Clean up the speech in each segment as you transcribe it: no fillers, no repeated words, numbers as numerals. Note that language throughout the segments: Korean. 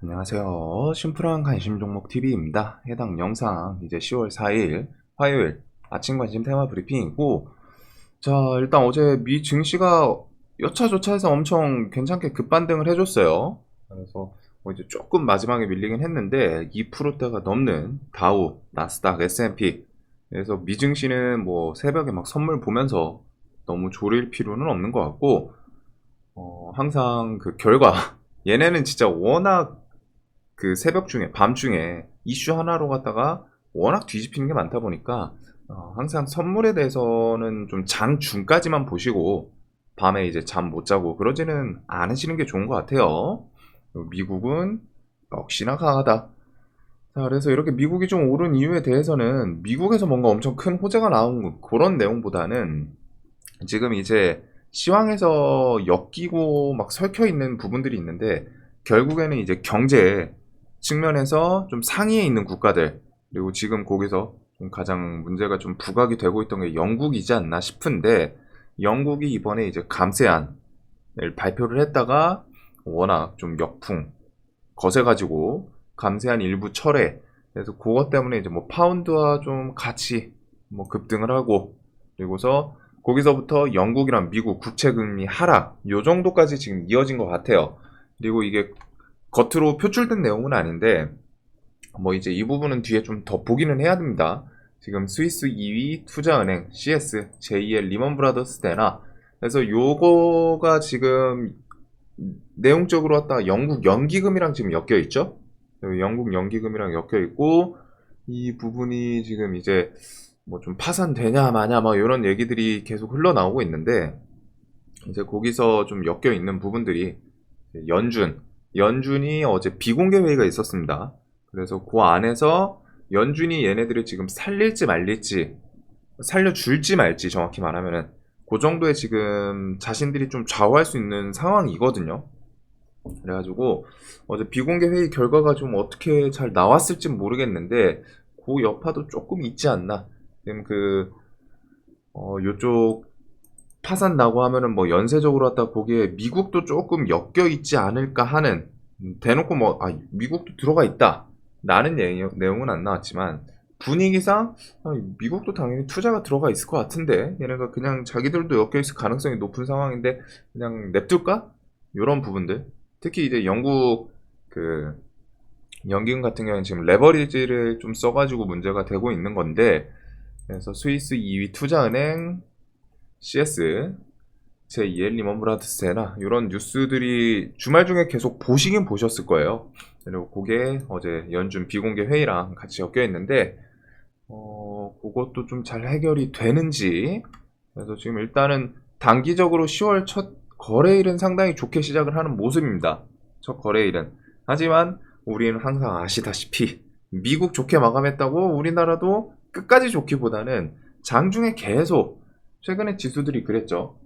안녕하세요. 심플한 관심 종목 TV입니다. 해당 영상 이제 10월 4일 화요일 아침 관심 테마 브리핑이고, 자, 일단 어제 미 증시가 여차저차해서 엄청 괜찮게 급반등을 해줬어요. 그래서 뭐 이제 조금 마지막에 밀리긴 했는데 2%대가 넘는 다우, 나스닥, S&P. 그래서 미 증시는 뭐 새벽에 막 선물 보면서 너무 졸일 필요는 없는 것 같고, 항상 그 결과 얘네는 진짜 워낙 그 새벽 중에 밤중에 이슈 하나로 갖다가 워낙 뒤집히는 게 많다 보니까 항상 선물에 대해서는 좀 장중까지만 보시고 밤에 이제 잠 못 자고 그러지는 않으시는 게 좋은 것 같아요. 미국은 역시나 강하다. 자, 그래서 이렇게 미국이 좀 오른 이유에 대해서는 미국에서 뭔가 엄청 큰 호재가 나온 그런 내용보다는 지금 이제 시황에서 엮이고 막 설켜 있는 부분들이 있는데, 결국에는 이제 경제 측면에서 좀 상위에 있는 국가들, 그리고 지금 거기서 좀 가장 문제가 좀 부각이 되고 있던 게 영국이지 않나 싶은데, 영국이 이번에 이제 감세안을 발표를 했다가 워낙 좀 역풍 거세가지고 감세안 일부 철회, 그래서 그것 때문에 이제 뭐 파운드와 좀 같이 뭐 급등을 하고, 그리고서 거기서부터 영국이랑 미국 국채금리 하락 요 정도까지 지금 이어진 것 같아요. 그리고 이게 겉으로 표출된 내용은 아닌데 뭐 이제 이 부분은 뒤에 좀 더 보기는 해야 됩니다. 지금 스위스 2위 투자은행 CS, JL 리먼 브라더스 대나, 그래서 요거가 지금 내용적으로 갖다 영국 연기금이랑 지금 엮여 있죠. 영국 연기금이랑 엮여 있고, 이 부분이 지금 이제 뭐 좀 파산되냐 마냐 막 이런 얘기들이 계속 흘러나오고 있는데, 이제 거기서 좀 엮여 있는 부분들이 연준이 어제 비공개 회의가 있었습니다. 그래서 그 안에서 연준이 얘네들을 지금 살릴지 말릴지, 살려줄지 말지 정확히 말하면은 그 정도의 지금 자신들이 좀 좌우할 수 있는 상황이거든요. 그래가지고 어제 비공개 회의 결과가 좀 어떻게 잘 나왔을지 모르겠는데 그 여파도 조금 있지 않나. 지금 요쪽 파산 나고 하면은 뭐 연쇄적으로 갖다 거기에 미국도 조금 엮여 있지 않을까 하는, 대놓고 뭐 미국도 들어가 있다 라는 내용은 안 나왔지만 분위기상 미국도 당연히 투자가 들어가 있을 것 같은데 얘네가 그냥 자기들도 엮여 있을 가능성이 높은 상황인데 그냥 냅둘까? 이런 부분들, 특히 이제 영국 그 연기금 같은 경우는 지금 레버리지를 좀 써가지고 문제가 되고 있는 건데, 그래서 스위스 2위 투자은행 CS, 제2의 리먼 브라더스나 이런 뉴스들이 주말 중에 계속 보시긴 보셨을 거예요. 그리고 그게 어제 연준 비공개 회의랑 같이 엮여 있는데 그것도 좀 잘 해결이 되는지. 그래서 지금 일단은 단기적으로 10월 첫 거래일은 상당히 좋게 시작을 하는 모습입니다. 첫 거래일은. 하지만 우리는 항상 아시다시피 미국 좋게 마감했다고 우리나라도 끝까지 좋기보다는 장중에 계속, 최근에 지수들이 그랬죠.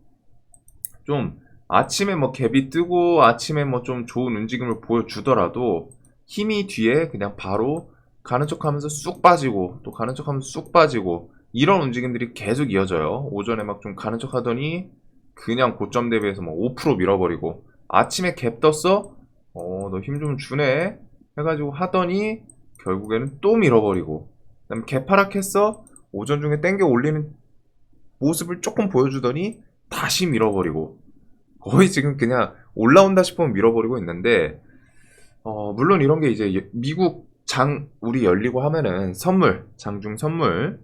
좀 아침에 뭐 갭이 뜨고 아침에 뭐 좀 좋은 움직임을 보여주더라도 힘이 뒤에 그냥 바로 가는 척 하면서 쑥 빠지고 또 가는 척 하면서 쑥 빠지고 이런 움직임들이 계속 이어져요. 오전에 막 좀 가는 척 하더니 그냥 고점 대비해서 뭐 5% 밀어버리고, 아침에 갭 떴어? 너 힘 좀 주네? 해가지고 하더니 결국에는 또 밀어버리고, 그다음에 갭 하락했어? 오전 중에 땡겨 올리는 모습을 조금 보여주더니 다시 밀어버리고, 거의 지금 그냥 올라온다 싶으면 밀어버리고 있는데, 물론 이런 게 이제 미국 장 우리 열리고 하면은 선물, 장중 선물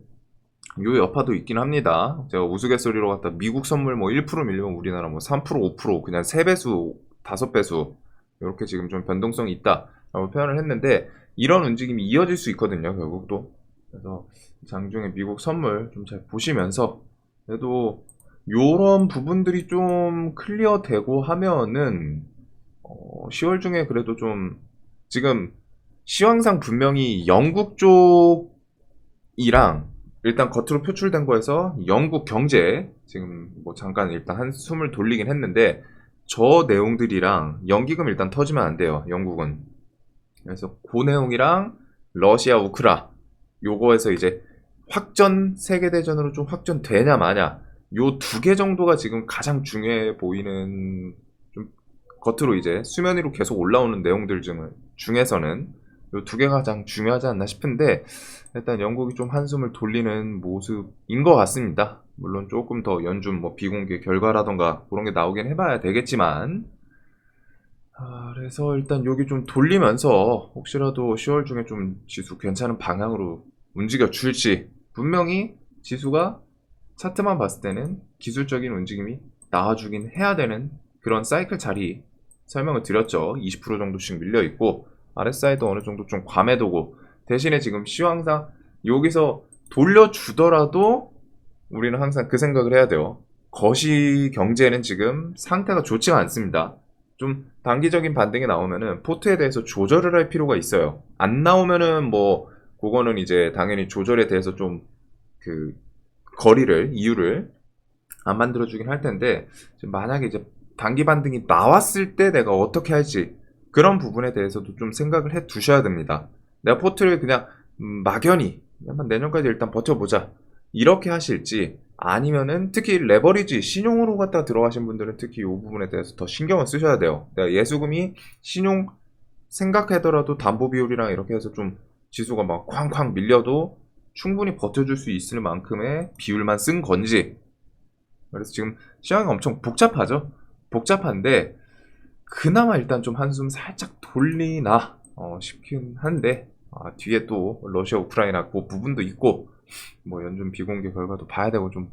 요 여파도 있긴 합니다. 제가 우스갯소리로 갖다 미국 선물 뭐 1% 밀리면 우리나라 뭐 3%, 5% 그냥 3배수, 5배수 이렇게 지금 좀 변동성이 있다라고 표현을 했는데, 이런 움직임이 이어질 수 있거든요, 결국도. 그래서 장중에 미국 선물 좀 잘 보시면서, 그래도 요런 부분들이 좀 클리어되고 하면은 10월 중에 그래도 좀, 지금 시황상 분명히 영국 쪽이랑 일단 겉으로 표출된 거에서 영국 경제 지금 뭐 잠깐 일단 한숨을 돌리긴 했는데 저 내용들이랑 연기금 일단 터지면 안 돼요, 영국은. 그래서 그 내용이랑 러시아 우크라 요거에서 이제 확전, 세계대전으로 좀 확전되냐 마냐 요 두 개 정도가 지금 가장 중요해 보이는, 좀 겉으로 이제 수면 위로 계속 올라오는 내용들 중은 중에서는 이 두 개가 가장 중요하지 않나 싶은데 일단 영국이 좀 한숨을 돌리는 모습인 것 같습니다. 물론 조금 더 연준 뭐 비공개 결과라던가 그런 게 나오긴 해봐야 되겠지만 그래서 일단 여기 좀 돌리면서 혹시라도 10월 중에 좀 지수 괜찮은 방향으로 움직여 줄지 분명히 지수가 차트만 봤을 때는 기술적인 움직임이 나와주긴 해야 되는 그런 사이클 자리 설명을 드렸죠. 20% 정도씩 밀려있고 RSI도 어느 정도 좀 과매도고 대신에 지금 시황상 여기서 돌려주더라도 우리는 항상 그 생각을 해야 돼요. 거시 경제는 지금 상태가 좋지가 않습니다. 좀 단기적인 반등이 나오면은 포트에 대해서 조절을 할 필요가 있어요. 안 나오면은 뭐 그거는 이제 당연히 조절에 대해서 좀 그 이유를 안 만들어주긴 할 텐데 만약에 이제 단기 반등이 나왔을 때 내가 어떻게 할지 그런 부분에 대해서도 좀 생각을 해 두셔야 됩니다. 내가 포트를 그냥 막연히 한번 내년까지 일단 버텨보자 이렇게 하실지 아니면은 특히 레버리지 신용으로 갖다 들어가신 분들은 특히 이 부분에 대해서 더 신경을 쓰셔야 돼요. 내가 예수금이 신용 생각하더라도 담보 비율이랑 이렇게 해서 좀 지수가 막 쾅쾅 밀려도 충분히 버텨줄 수 있을 만큼의 비율만 쓴 건지. 그래서 지금 시장이 엄청 복잡하죠. 복잡한데 그나마 일단 좀 한숨 살짝 돌리나 싶긴 한데 뒤에 또 러시아 우크라이나 그 부분도 있고 뭐 연준 비공개 결과도 봐야 되고 좀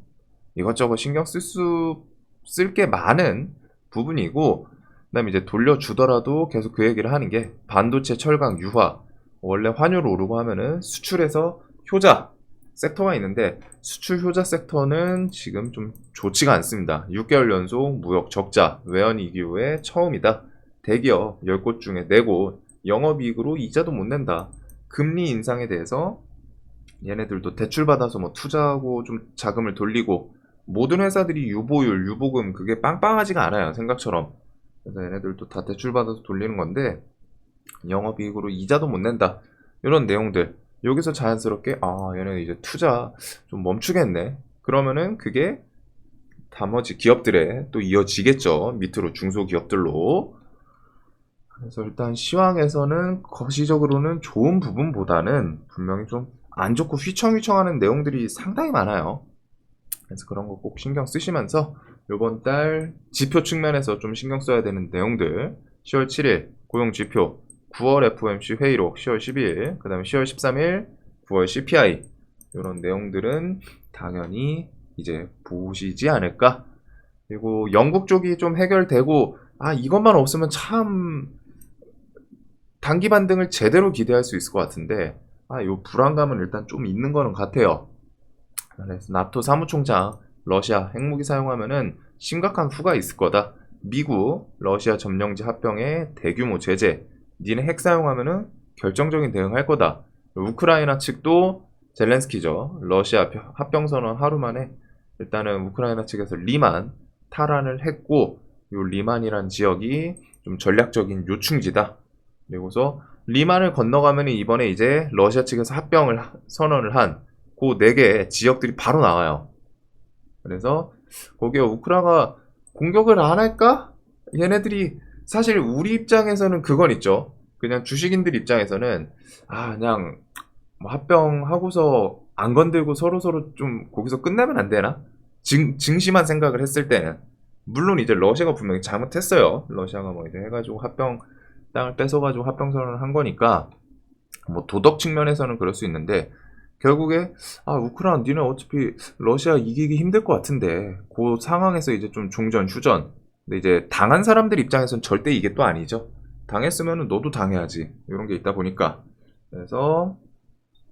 이것저것 신경 쓸 게 많은 부분이고 그다음에 이제 돌려주더라도 계속 그 얘기를 하는 게 반도체, 철강, 유화 원래 환율 오르고 하면은 수출에서 효자 섹터가 있는데 수출 효자 섹터는 지금 좀 좋지가 않습니다. 6개월 연속 무역 적자, 외환위기 후에 처음이다. 대기업 10곳 중에 4곳 영업이익으로 이자도 못 낸다. 금리 인상에 대해서 얘네들도 대출 받아서 뭐 투자하고 좀 자금을 돌리고 모든 회사들이 유보율, 유보금 그게 빵빵하지가 않아요. 생각처럼. 그래서 얘네들도 다 대출 받아서 돌리는 건데 영업이익으로 이자도 못 낸다. 이런 내용들. 여기서 자연스럽게 얘는 이제 투자 좀 멈추겠네. 그러면은 그게 나머지 기업들에 또 이어지겠죠. 밑으로 중소기업들로. 그래서 일단 시황에서는 거시적으로는 좋은 부분보다는 분명히 좀 안 좋고 휘청휘청하는 내용들이 상당히 많아요. 그래서 그런 거 꼭 신경 쓰시면서 이번 달 지표 측면에서 좀 신경 써야 되는 내용들 10월 7일 고용지표 9월 FOMC 회의록 10월 12일 그 다음에 10월 13일 9월 CPI 이런 내용들은 당연히 이제 보시지 않을까. 그리고 영국 쪽이 좀 해결되고 이것만 없으면 참 단기 반등을 제대로 기대할 수 있을 것 같은데 요 불안감은 일단 좀 있는 거는 같아요. 그래서 나토 사무총장 러시아 핵무기 사용하면은 심각한 후가 있을 거다. 미국 러시아 점령지 합병에 대규모 제재. 니네 핵 사용하면은 결정적인 대응할 거다. 우크라이나 측도 젤렌스키죠. 러시아 합병 선언 하루 만에 일단은 우크라이나 측에서 리만 탈환을 했고 요 리만이란 지역이 좀 전략적인 요충지다. 그리고서 리만을 건너가면 이번에 이제 러시아 측에서 합병을 선언을 한 그 4개 지역들이 바로 나와요. 그래서 거기에 우크라가 공격을 안 할까? 얘네들이 사실 우리 입장에서는 그건 있죠. 그냥 주식인들 입장에서는 그냥 뭐 합병하고서 안 건들고 서로서로 좀 거기서 끝내면 안 되나? 증시만 생각을 했을 때는 물론 이제 러시아가 분명히 잘못했어요. 러시아가 뭐 이제 해가지고 합병 땅을 뺏어가지고 합병선언을 한 거니까 뭐 도덕 측면에서는 그럴 수 있는데 결국에 우크라이나 니네 어차피 러시아 이기기 힘들 것 같은데 그 상황에서 이제 좀 종전 휴전 근데 이제 당한 사람들 입장에서는 절대 이게 또 아니죠. 당했으면 너도 당해야지 이런 게 있다 보니까 그래서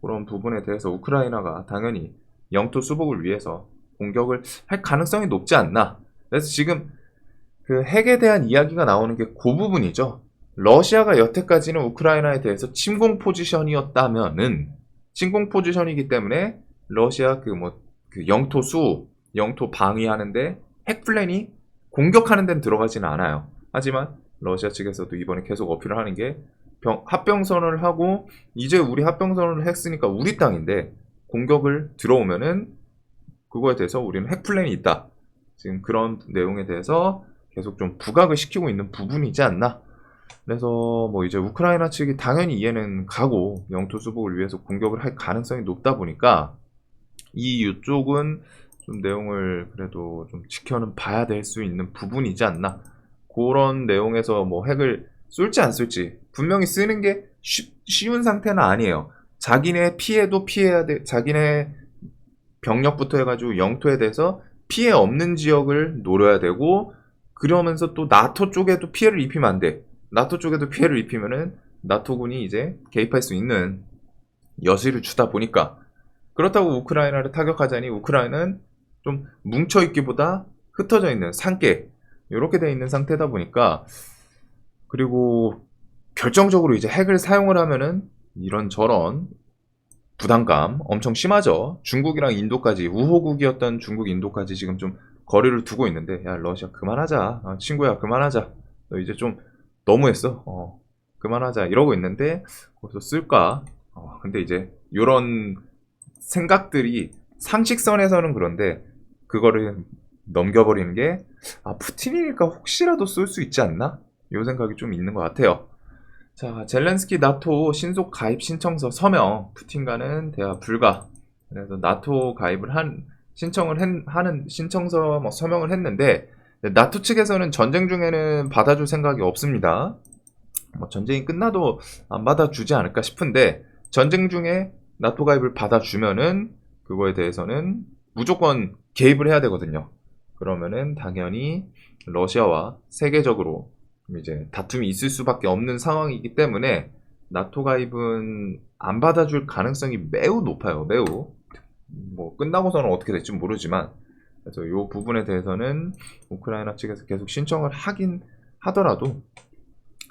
그런 부분에 대해서 우크라이나가 당연히 영토 수복을 위해서 공격을 할 가능성이 높지 않나. 그래서 지금 그 핵에 대한 이야기가 나오는 게 그 부분이죠. 러시아가 여태까지는 우크라이나에 대해서 침공 포지션이었다면은 침공 포지션이기 때문에 러시아 그 영토 수, 영토 방위하는데 핵 플랜이 공격하는 데는 들어가지는 않아요. 하지만 러시아 측에서도 이번에 계속 어필을 하는 게 합병선언을 하고 이제 우리 합병선언을 했으니까 우리 땅인데 공격을 들어오면은 그거에 대해서 우리는 핵 플랜이 있다. 지금 그런 내용에 대해서 계속 좀 부각을 시키고 있는 부분이지 않나. 그래서 뭐 이제 우크라이나 측이 당연히 이해는 가고 영토 수복을 위해서 공격을 할 가능성이 높다 보니까 이쪽은 좀 내용을 그래도 좀 지켜는 봐야 될 수 있는 부분이지 않나. 그런 내용에서 뭐 핵을 쏠지 안 쏠지 분명히 쓰는 게 쉬운 상태는 아니에요. 자기네 피해도 피해야 돼. 자기네 병력부터 해가지고 영토에 대해서 피해 없는 지역을 노려야 되고, 그러면서 또 나토 쪽에도 피해를 입히면 안 돼. 나토 쪽에도 피해를 입히면은 나토군이 이제 개입할 수 있는 여지를 주다 보니까, 그렇다고 우크라이나를 타격하자니 우크라이나는 좀 뭉쳐있기보다 흩어져 있는 상계 이렇게 돼 있는 상태다 보니까, 그리고 결정적으로 이제 핵을 사용을 하면은 이런저런 부담감 엄청 심하죠. 중국이랑 인도까지, 우호국이었던 중국 인도까지 지금 좀 거리를 두고 있는데, 야 러시아 그만하자, 친구야 그만하자, 너 이제 좀 너무했어, 그만하자 이러고 있는데 거기서 쓸까. 근데 이제 이런 생각들이 상식선에서는 그런데 그거를 넘겨버리는 게, 푸틴이니까 혹시라도 쏠 수 있지 않나? 이 생각이 좀 있는 것 같아요. 자, 젤렌스키 나토 신속 가입 신청서 서명, 푸틴과는 대화 불가. 그래서 나토 가입을 하는 신청서 뭐 서명을 했는데, 나토 측에서는 전쟁 중에는 받아줄 생각이 없습니다. 뭐 전쟁이 끝나도 안 받아주지 않을까 싶은데, 전쟁 중에 나토 가입을 받아주면은 그거에 대해서는 무조건 개입을 해야 되거든요. 그러면은 당연히 러시아와 세계적으로 이제 다툼이 있을 수밖에 없는 상황이기 때문에 나토 가입은 안 받아줄 가능성이 매우 높아요. 매우. 뭐 끝나고서는 어떻게 될지 모르지만, 그래서 이 부분에 대해서는 우크라이나 측에서 계속 신청을 하긴 하더라도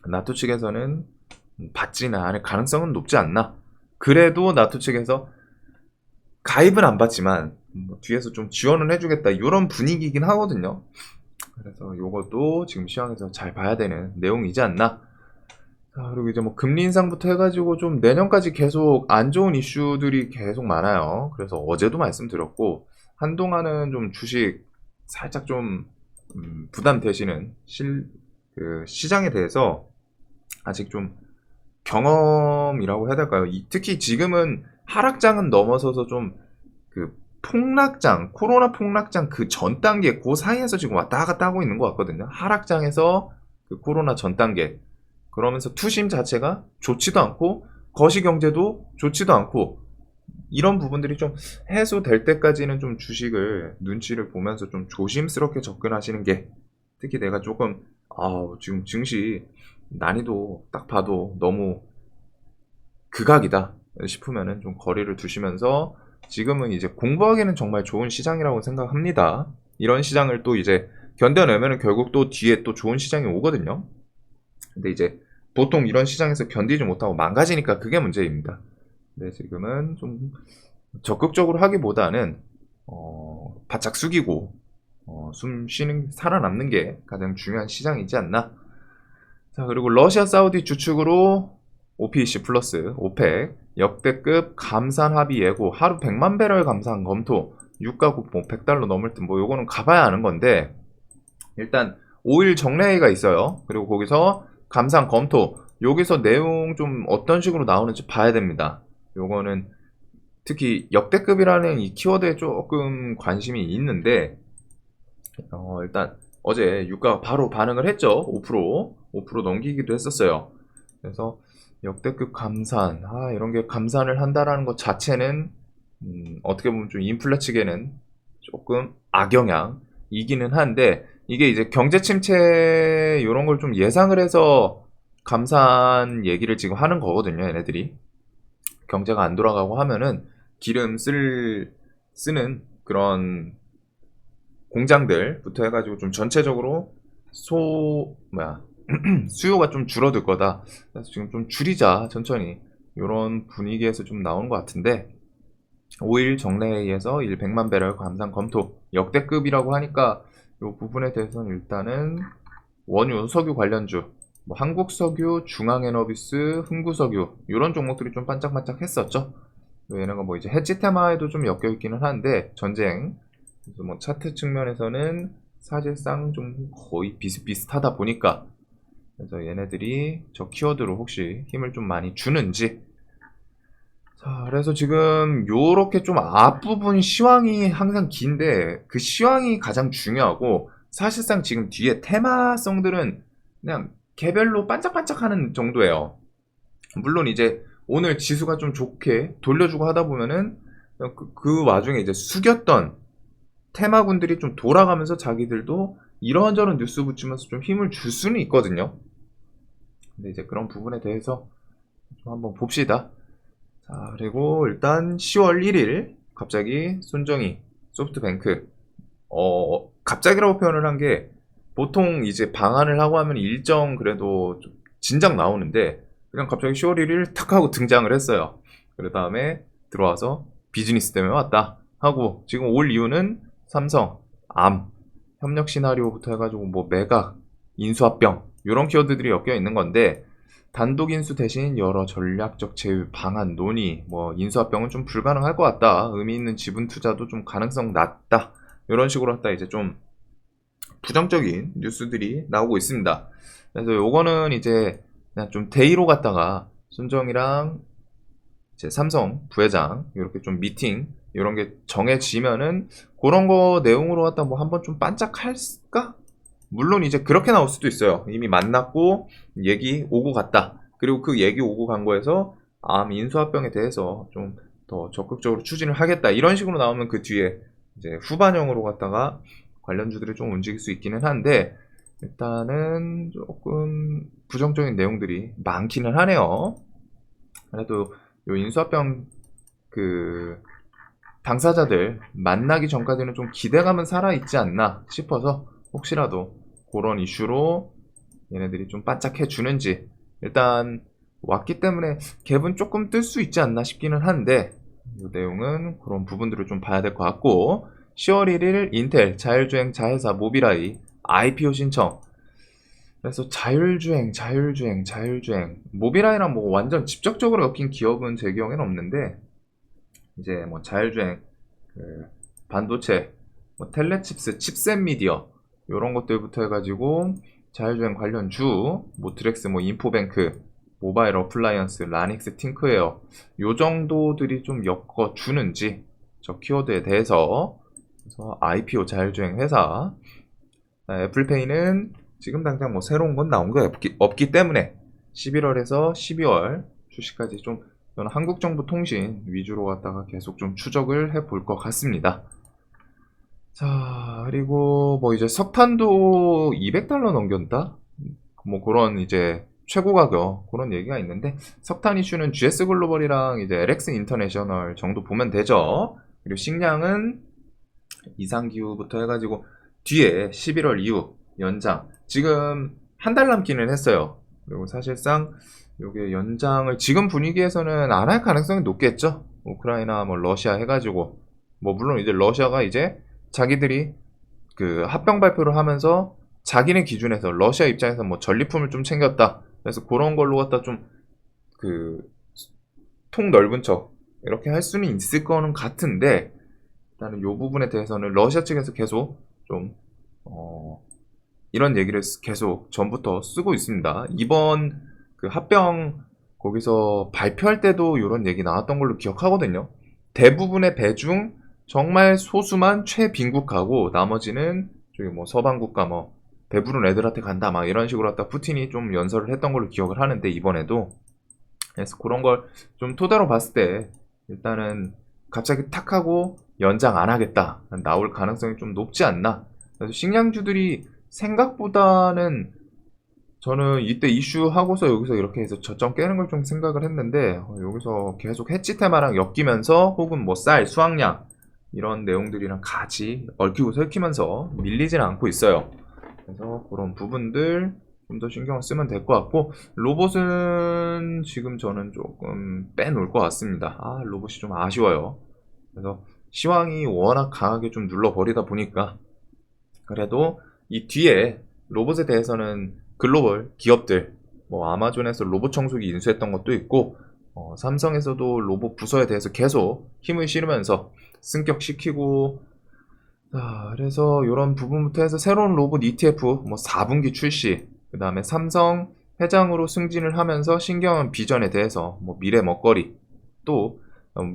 나토 측에서는 받지는 않을 가능성은 높지 않나. 그래도 나토 측에서 가입은 안 받지만 뭐 뒤에서 좀 지원을 해주겠다 이런 분위기이긴 하거든요. 그래서 이것도 지금 시황에서 잘 봐야 되는 내용이지 않나. 그리고 이제 뭐 금리 인상부터 해가지고 좀 내년까지 계속 안 좋은 이슈들이 계속 많아요. 그래서 어제도 말씀드렸고, 한동안은 좀 주식 살짝 좀 부담되시는 그 시장에 대해서 아직 좀 경험이라고 해야 될까요? 특히 지금은 하락장은 넘어서서 좀 그 폭락장, 코로나 폭락장 그 전 단계, 그 사이에서 지금 왔다 갔다 하고 있는 것 같거든요. 하락장에서 그 코로나 전 단계. 그러면서 투심 자체가 좋지도 않고, 거시경제도 좋지도 않고, 이런 부분들이 좀 해소될 때까지는 좀 주식을 눈치를 보면서 좀 조심스럽게 접근하시는 게, 특히 내가 조금 지금 증시 난이도 딱 봐도 너무 극악이다 싶으면은 좀 거리를 두시면서, 지금은 이제 공부하기는 정말 좋은 시장이라고 생각합니다. 이런 시장을 또 이제 견뎌내면은 결국 또 뒤에 또 좋은 시장이 오거든요. 근데 이제 보통 이런 시장에서 견디지 못하고 망가지니까 그게 문제입니다. 근데 지금은 좀 적극적으로 하기보다는 바짝 숙이고 숨 쉬는, 살아남는 게 가장 중요한 시장이지 않나. 자, 그리고 러시아 사우디 주축으로 OPEC 플러스 오펙 역대급 감산 합의 예고, 하루 100만 배럴 감산 검토, 유가국 뭐 $100 넘을 듯, 뭐 요거는 가봐야 아는 건데, 일단 5일 정례회의가 있어요. 그리고 거기서 감산 검토, 여기서 내용 좀 어떤 식으로 나오는지 봐야 됩니다. 요거는 특히 역대급이라는 이 키워드에 조금 관심이 있는데, 일단 어제 유가가 바로 반응을 했죠. 5% 넘기기도 했었어요. 그래서 역대급 감산, 이런 게 감산을 한다라는 것 자체는 어떻게 보면 좀 인플레 측에는 조금 악영향이기는 한데, 이게 이제 경제 침체 이런 걸 좀 예상을 해서 감산 얘기를 지금 하는 거거든요. 얘네들이 경제가 안 돌아가고 하면은 기름 쓰는 그런 공장들부터 해가지고 좀 전체적으로 수요가 좀 줄어들 거다. 그래서 지금 좀 줄이자 천천히, 이런 분위기에서 좀 나오는 것 같은데, 5일 정례회의에서 100만 배럴 감산 검토, 역대급이라고 하니까 이 부분에 대해서는 일단은 원유, 석유 관련주, 뭐 한국석유, 중앙에너비스, 흥구석유 이런 종목들이 좀 반짝반짝 했었죠. 얘네가 뭐 이제 해지 테마에도 좀 엮여 있기는 한데, 전쟁, 그래서 뭐 차트 측면에서는 사실상 좀 거의 비슷비슷하다 보니까 그래서 얘네들이 저 키워드로 혹시 힘을 좀 많이 주는지. 자, 그래서 지금 요렇게 좀 앞부분 시황이 항상 긴데 그 시황이 가장 중요하고, 사실상 지금 뒤에 테마성들은 그냥 개별로 반짝반짝하는 정도예요. 물론 이제 오늘 지수가 좀 좋게 돌려주고 하다 보면은 그 와중에 이제 숙였던 테마군들이 좀 돌아가면서 자기들도 이런저런 뉴스 붙이면서 좀 힘을 줄 수는 있거든요. 근데 이제 그런 부분에 대해서 좀 한번 봅시다. 자, 그리고 일단 10월 1일 갑자기 손정희 소프트뱅크, 갑자기라고 표현을 한 게, 보통 이제 방한을 하고 하면 일정 그래도 좀 진작 나오는데 그냥 갑자기 10월 1일 탁 하고 등장을 했어요. 그 다음에 들어와서 비즈니스 때문에 왔다 하고, 지금 올 이유는 삼성, 암, 협력 시나리오부터 해가지고 뭐 매각, 인수합병 이런 키워드들이 엮여 있는 건데, 단독 인수 대신 여러 전략적 제휴 방안 논의, 뭐 인수합병은 좀 불가능할 것 같다, 의미 있는 지분 투자도 좀 가능성 낮다, 이런 식으로 했다 이제 좀 부정적인 뉴스들이 나오고 있습니다. 그래서 요거는 이제 그냥 좀 데이로 갔다가 손정이랑 이제 삼성 부회장 이렇게 좀 미팅 이런 게 정해지면은 그런 거 내용으로 갖다 뭐 한번 좀 반짝할까? 물론 이제 그렇게 나올 수도 있어요. 이미 만났고 얘기 오고 갔다. 그리고 그 얘기 오고 간 거에서 암 인수합병에 대해서 좀 더 적극적으로 추진을 하겠다, 이런 식으로 나오면 그 뒤에 이제 후반형으로 갔다가 관련주들이 좀 움직일 수 있기는 한데, 일단은 조금 부정적인 내용들이 많기는 하네요. 그래도 요 인수합병 그 당사자들 만나기 전까지는 좀 기대감은 살아있지 않나 싶어서 혹시라도 그런 이슈로 얘네들이 좀 반짝해 주는지, 일단 왔기 때문에 갭은 조금 뜰 수 있지 않나 싶기는 한데, 이 내용은 그런 부분들을 좀 봐야 될 것 같고. 10월 1일 인텔 자율주행 자회사 모비라이 IPO 신청. 그래서 자율주행 모비라이랑 뭐 완전 직접적으로 엮인 기업은 제 기억에는 없는데, 이제 뭐 자율주행, 그 반도체, 뭐 텔레칩스, 칩셋 미디어 이런 것들부터 해가지고 자율주행 관련주, 모트렉스, 뭐 인포뱅크, 모바일 어플라이언스, 라닉스, 팅크웨어 요 정도들이 좀 엮어주는지, 저 키워드에 대해서. 그래서 IPO 자율주행 회사. 애플페이는 지금 당장 뭐 새로운 건 나온 게 없기 때문에 11월에서 12월 출시까지 좀 저는 한국정보통신 위주로 갖다가 계속 좀 추적을 해볼 것 같습니다. 자, 그리고 뭐 이제 석탄도 $200 넘겼다? 뭐 그런 이제 최고 가격 그런 얘기가 있는데, 석탄 이슈는 GS 글로벌이랑 이제 LX 인터내셔널 정도 보면 되죠. 그리고 식량은 이상기후부터 해가지고 뒤에 11월 이후 연장, 지금 한 달 남기는 했어요. 그리고 사실상 요게 연장을 지금 분위기에서는 안 할 가능성이 높겠죠. 우크라이나 뭐 러시아 해가지고, 뭐 물론 이제 러시아가 이제 자기들이 그 합병 발표를 하면서 자기네 기준에서 러시아 입장에서 뭐 전리품을 좀 챙겼다, 그래서 그런 걸로 갖다 좀 그 통 넓은 척 이렇게 할 수는 있을 거는 같은데, 일단은 요 부분에 대해서는 러시아 측에서 계속 좀 이런 얘기를 계속 전부터 쓰고 있습니다. 이번 그 합병 거기서 발표할 때도 이런 얘기 나왔던 걸로 기억하거든요. 대부분의 배중 정말 소수만 최빈국하고 나머지는 저기 뭐 서방국가 뭐 배부른 애들한테 간다 막 이런 식으로 갖다 푸틴이 좀 연설을 했던 걸로 기억을 하는데, 이번에도. 그래서 그런 걸 좀 토대로 봤을 때 일단은 갑자기 탁 하고 연장 안 하겠다 나올 가능성이 좀 높지 않나. 그래서 식량주들이 생각보다는, 저는 이때 이슈 하고서 여기서 이렇게 해서 저점 깨는 걸 좀 생각을 했는데, 여기서 계속 해치 테마랑 엮이면서 혹은 뭐 쌀, 수확량 이런 내용들이랑 같이 얽히고 설키면서 밀리지는 않고 있어요. 그래서 그런 부분들 좀 더 신경을 쓰면 될 것 같고, 로봇은 지금 저는 조금 빼놓을 것 같습니다. 로봇이 좀 아쉬워요. 그래서 시황이 워낙 강하게 좀 눌러버리다 보니까, 그래도 이 뒤에 로봇에 대해서는 글로벌 기업들, 뭐 아마존에서 로봇 청소기 인수했던 것도 있고, 삼성에서도 로봇 부서에 대해서 계속 힘을 실으면서 승격시키고, 그래서 이런 부분부터 해서 새로운 로봇 ETF 뭐 4분기 출시, 그 다음에 삼성 회장으로 승진을 하면서 신경은 비전에 대해서 뭐 미래 먹거리 또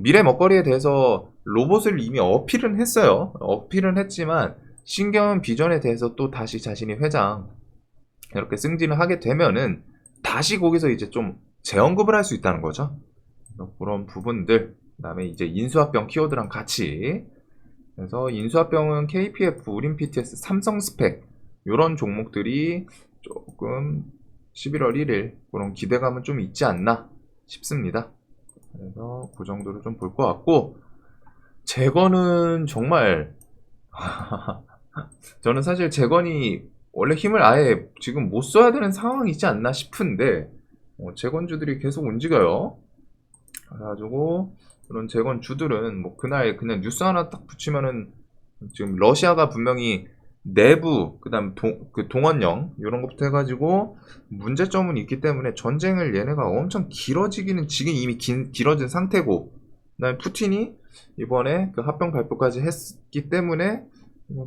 미래 먹거리에 대해서 로봇을 이미 어필은 했어요. 어필은 했지만 신경은 비전에 대해서 또 다시 자신이 회장 이렇게 승진을 하게 되면은 다시 거기서 이제 좀 재언급을 할 수 있다는 거죠. 그런 부분들, 그다음에 이제 인수합병 키워드랑 같이. 그래서 인수합병은 KPF, 우린 PTS, 삼성 스펙 이런 종목들이 조금 11월 1일 그런 기대감은 좀 있지 않나 싶습니다. 그래서 그 정도로 좀 볼 것 같고, 재건은 정말 저는 사실 재건이 원래 힘을 아예 지금 못 써야 되는 상황이지 않나 싶은데 재건주들이 계속 움직여요. 그래가지고 그런 재건주들은 뭐 그날 그냥 뉴스 하나 딱 붙이면은 지금 러시아가 분명히 내부 그다음 그 동원령 이런 것부터 해가지고 문제점은 있기 때문에 전쟁을 얘네가 엄청 길어지기는 지금 이미 길어진 상태고, 그다음에 푸틴이 이번에 그 합병 발표까지 했기 때문에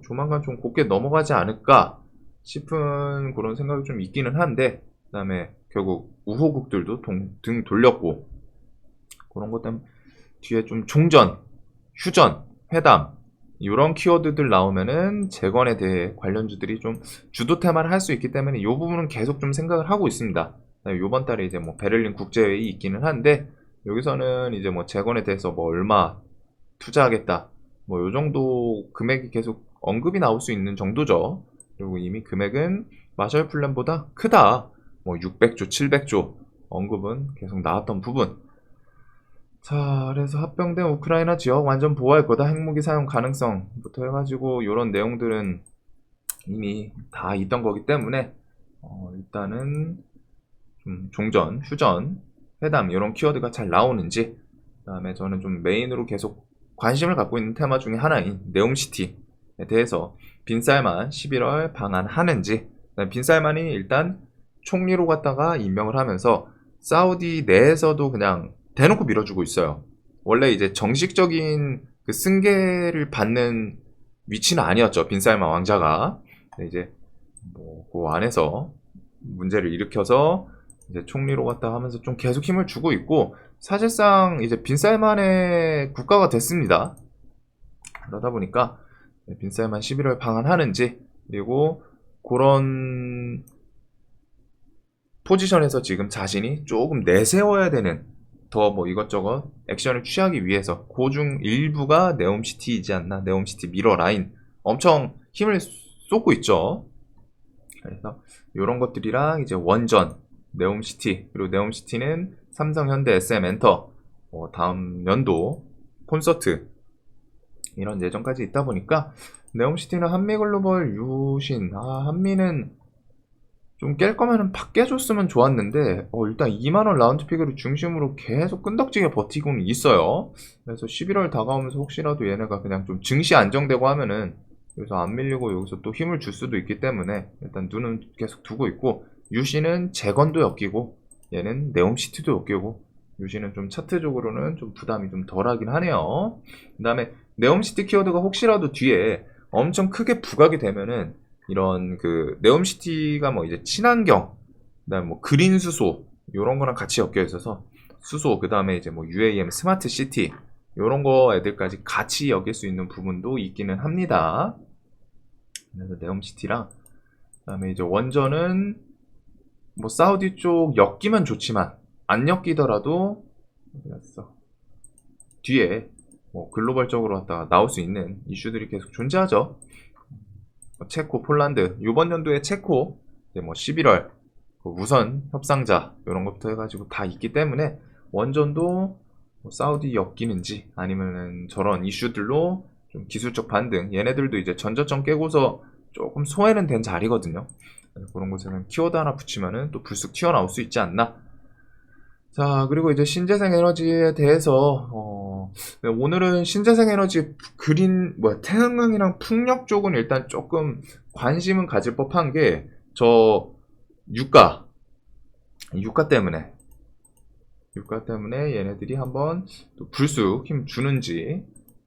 조만간 좀 곱게 넘어가지 않을까 싶은 그런 생각이 좀 있기는 한데, 그다음에 결국 우호국들도 등 돌렸고 그런 것 때문에 뒤에 좀 종전, 휴전, 회담 이런 키워드들 나오면은 재건에 대해 관련주들이 좀 주도 테마를 할 수 있기 때문에 이 부분은 계속 좀 생각을 하고 있습니다. 이번 달에 이제 뭐 베를린 국제회의 있기는 한데 여기서는 이제 뭐 재건에 대해서 뭐 얼마 투자하겠다 뭐 요 정도 금액이 계속 언급이 나올 수 있는 정도죠. 그리고 이미 금액은 마셜 플랜보다 크다. 뭐 600조, 700조 언급은 계속 나왔던 부분. 자, 그래서 합병된 우크라이나 지역 완전 보호할 거다. 핵무기 사용 가능성부터 해가지고 이런 내용들은 이미 다 있던 거기 때문에 일단은 좀 종전, 휴전, 회담 이런 키워드가 잘 나오는지, 그다음에 저는 좀 메인으로 계속 관심을 갖고 있는 테마 중에 하나인 네옴시티에 대해서 빈살만 11월 방한하는지. 빈살만이 일단 총리로 갔다가 임명을 하면서 사우디 내에서도 그냥 대놓고 밀어주고 있어요. 원래 이제 정식적인 그 승계를 받는 위치는 아니었죠, 빈살만 왕자가. 이제 뭐 그 안에서 문제를 일으켜서 이제 총리로 갔다 하면서 좀 계속 힘을 주고 있고, 사실상 이제 빈살만의 국가가 됐습니다. 그러다 보니까 빈살만 11월 방한하는지, 그리고 그런 포지션에서 지금 자신이 조금 내세워야 되는 더 뭐 이것저것 액션을 취하기 위해서 그중 일부가 네옴시티이지 않나. 네옴시티 미러 라인 엄청 힘을 쏟고 있죠. 그래서 이런 것들이랑 이제 원전 네옴시티, 그리고 네옴시티는 삼성, 현대, SM엔터 다음 연도 콘서트 이런 예정까지 있다 보니까 네옴시티는 한미글로벌, 유신, 한미는 좀 깰 거면은 팍 깨줬으면 좋았는데 일단 2만원 라운드픽을 중심으로 계속 끈덕지게 버티고는 있어요. 그래서 11월 다가오면서 혹시라도 얘네가 그냥 좀 증시 안정되고 하면은 여기서 안 밀리고 여기서 또 힘을 줄 수도 있기 때문에 일단 눈은 계속 두고 있고, 유시는 재건도 엮이고 얘는 네옴시티도 엮이고 유시는 좀 차트적으로는 좀 부담이 좀 덜하긴 하네요. 그 다음에 네옴시티 키워드가 혹시라도 뒤에 엄청 크게 부각이 되면은 이런 그 네옴시티가 뭐 이제 친환경, 그다음에 뭐 그린 수소 이런 거랑 같이 엮여 있어서 수소, 그다음에 이제 뭐 UAM 스마트 시티 이런 거 애들까지 같이 엮일 수 있는 부분도 있기는 합니다. 그래서 네옴시티랑 그다음에 이제 원전은 뭐 사우디 쪽 엮이면 좋지만 안 엮이더라도 뒤에 뭐 글로벌적으로 갖다가 나올 수 있는 이슈들이 계속 존재하죠. 체코, 폴란드, 이번 연도에 체코 뭐 11월 우선 협상자 이런 것부터 해가지고 다 있기 때문에 원전도 뭐 사우디 엮이는지 아니면은 저런 이슈들로 좀 기술적 반등, 얘네들도 이제 전저점 깨고서 조금 소외는 된 자리거든요. 그런 곳에는 키워드 하나 붙이면은 또 불쑥 튀어나올 수 있지 않나. 자, 그리고 이제 신재생 에너지에 대해서 오늘은 신재생 에너지 태양광이랑 풍력 쪽은 일단 조금 관심은 가질 법한 게 저 유가 때문에 얘네들이 한번 또 불쑥 힘 주는지.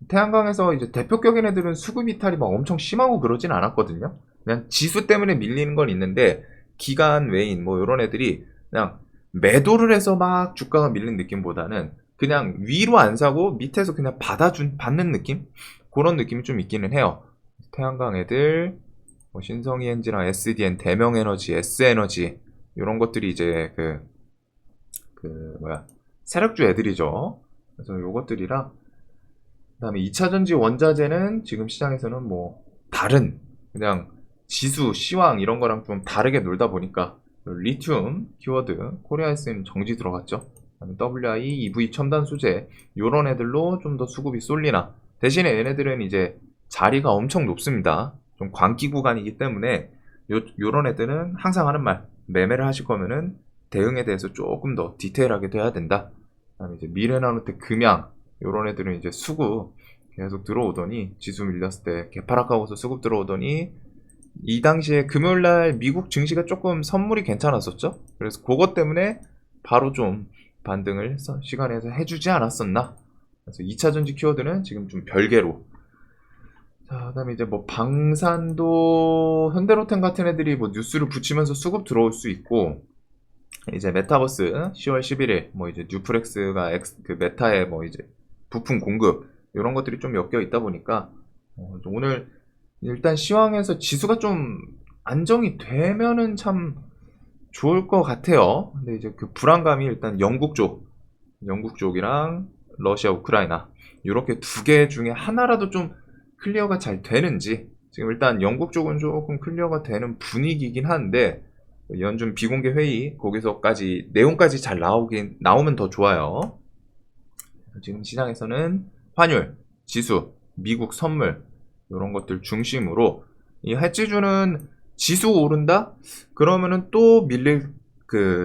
태양광에서 이제 대표격인 애들은 수급 이탈이 막 엄청 심하고 그러진 않았거든요. 그냥 지수 때문에 밀리는 건 있는데 기관 외인 뭐 이런 애들이 그냥 매도를 해서 막 주가가 밀린 느낌보다는 그냥 위로 안 사고 밑에서 그냥 받는 느낌? 그런 느낌이 좀 있기는 해요. 태양광 애들, 뭐 신성이 엔지나 SDN, 대명에너지, S에너지 이런 것들이 이제 세력주 애들이죠. 그래서 요것들이랑 그다음에 2차전지 원자재는 지금 시장에서는 뭐 다른 그냥 지수, 시황 이런 거랑 좀 다르게 놀다 보니까 리튬 키워드 코리아에스는 정지 들어갔죠. 그다음에 WI, EV 첨단 소재 요런 애들로 좀 더 수급이 쏠리나 대신에 얘네들은 이제 자리가 엄청 높습니다. 좀 광기 구간이기 때문에 요런 애들은 항상 하는 말 매매를 하실 거면은 대응에 대해서 조금 더 디테일하게 돼야 된다. 그다음에 이제 미래나노텍, 금양 요런 애들은 이제 수급 계속 들어오더니 지수 밀렸을 때 개파락하고서 수급 들어오더니 이 당시에 금요일날 미국 증시가 조금 선물이 괜찮았었죠. 그래서 그것 때문에 바로 좀 반등을 시간에서 해주지 않았었나. 그래서 2차전지 키워드는 지금 좀 별개로. 자, 그다음에 이제 뭐 방산도 현대로템 같은 애들이 뭐 뉴스를 붙이면서 수급 들어올 수 있고, 이제 메타버스 10월 11일 뭐 이제 뉴프렉스가 그 메타의 뭐 이제 부품 공급 이런 것들이 좀 엮여 있다 보니까 오늘 일단 시황에서 지수가 좀 안정이 되면은 참 좋을 것 같아요. 근데 이제 그 불안감이 일단 영국 쪽이랑 러시아, 우크라이나 이렇게 두 개 중에 하나라도 좀 클리어가 잘 되는지. 지금 일단 영국 쪽은 조금 클리어가 되는 분위기긴 한데 연준 비공개 회의 거기서까지 내용까지 잘 나오면 더 좋아요. 지금 시장에서는 환율, 지수, 미국 선물 이런 것들 중심으로 이 해지주는 지수 오른다? 그러면은 또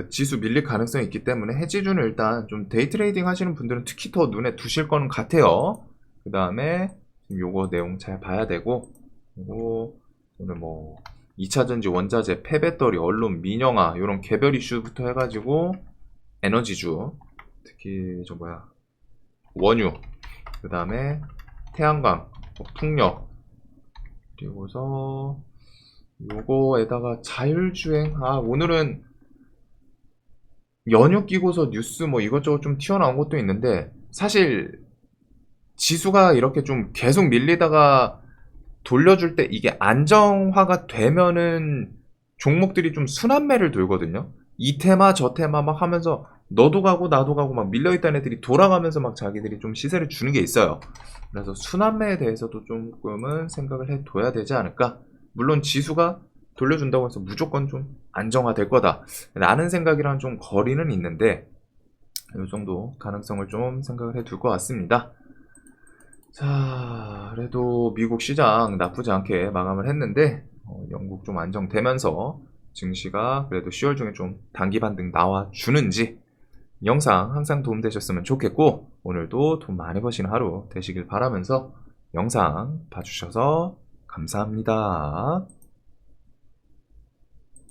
지수 밀릴 가능성이 있기 때문에 해지주는 일단 좀 데이 트레이딩 하시는 분들은 특히 더 눈에 두실 거는 같아요. 그 다음에 요거 내용 잘 봐야 되고, 그리고 오늘 뭐 2차전지 원자재, 폐배터리, 언론, 민영화 이런 개별 이슈부터 해가지고 에너지주, 특히 원유, 그 다음에 태양광, 풍력, 그리고서 요거에다가 자율주행. 오늘은 연휴 끼고서 뉴스 뭐 이것저것 좀 튀어나온 것도 있는데 사실 지수가 이렇게 좀 계속 밀리다가 돌려줄 때 이게 안정화가 되면은 종목들이 좀 순환매를 돌거든요. 이 테마 저 테마 막 하면서 너도 가고 나도 가고 막 밀려있던 애들이 돌아가면서 막 자기들이 좀 시세를 주는 게 있어요. 그래서 순환매에 대해서도 조금은 생각을 해둬야 되지 않을까. 물론 지수가 돌려준다고 해서 무조건 좀 안정화될 거다 라는 생각이랑 좀 거리는 있는데 이 정도 가능성을 좀 생각을 해둘 것 같습니다. 자, 그래도 미국 시장 나쁘지 않게 마감을 했는데 영국 좀 안정되면서 증시가 그래도 10월 중에 좀 단기 반등 나와주는지 영상 항상 도움되셨으면 좋겠고 오늘도 돈 많이 버시는 하루 되시길 바라면서 영상 봐주셔서 감사합니다.